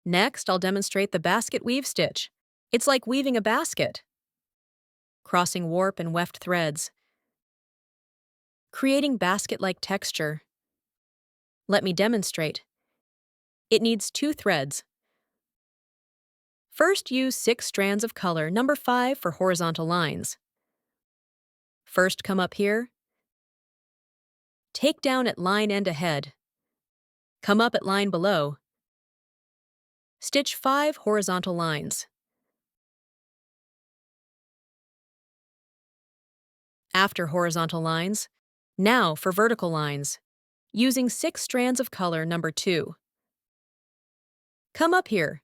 Next, I'll demonstrate the basket weave stitch. It's like weaving a basket, crossing warp and weft threads, creating basket-like texture. Let me demonstrate. It needs 2 threads. First, use 6 strands of color number 5 for horizontal lines. First, come up here. Take down at line end ahead. Come up at line below. Stitch 5 horizontal lines. After horizontal lines, now for vertical lines, using 6 strands of color number 2. Come up here.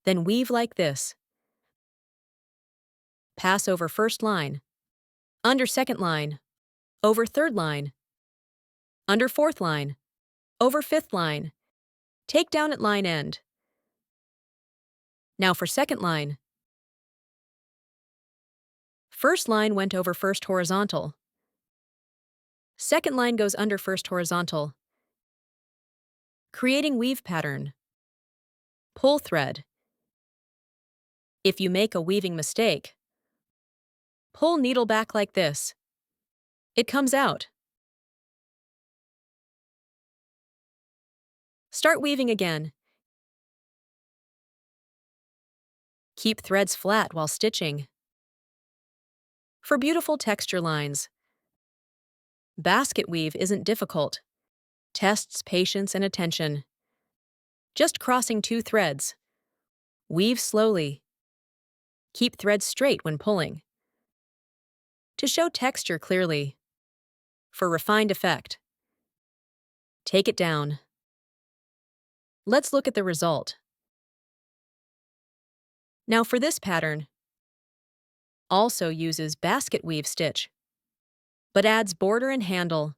Then weave like this. Pass over first line, under second line, over third line, under fourth line, over fifth line. Take down at line end. Now for second line. First line went over first horizontal. Second line goes under first horizontal. Creating weave pattern. Pull thread. If you make a weaving mistake, pull needle back like this. It comes out. Start weaving again. Keep threads flat while stitching. For beautiful texture lines, basket weave isn't difficult. Tests patience and attention. Just crossing 2 threads. Weave slowly. Keep threads straight when pulling. To show texture clearly. For refined effect. Take it down. Let's look at the result. Now for this pattern, also uses basket weave stitch, but adds border and handle,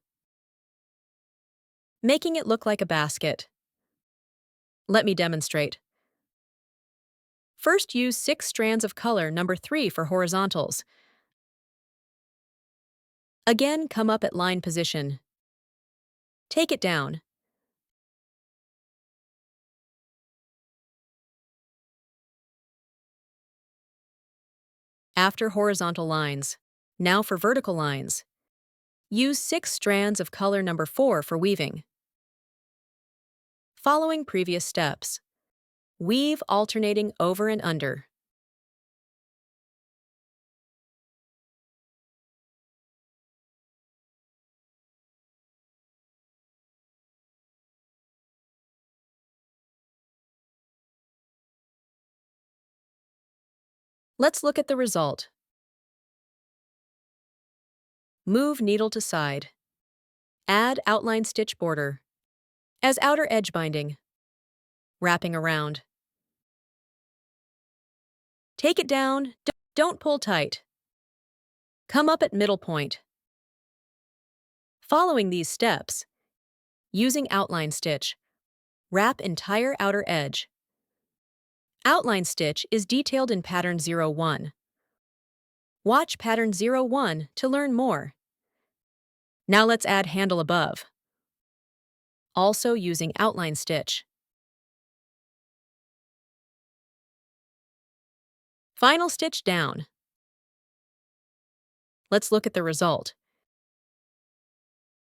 making it look like a basket. Let me demonstrate. First, use 6 strands of color number 3 for horizontals. Again, come up at line position. Take it down. After horizontal lines, now for vertical lines. Use 6 strands of color number 4 for weaving. Following previous steps, weave alternating over and under. Let's look at the result. Move needle to side. Add outline stitch border. As outer edge binding. Wrapping around. Take it down, don't pull tight. Come up at middle point. Following these steps, using outline stitch, wrap entire outer edge. Outline stitch is detailed in pattern 01. Watch pattern 01 to learn more. Now let's add handle above. Also using outline stitch. Final stitch down. Let's look at the result.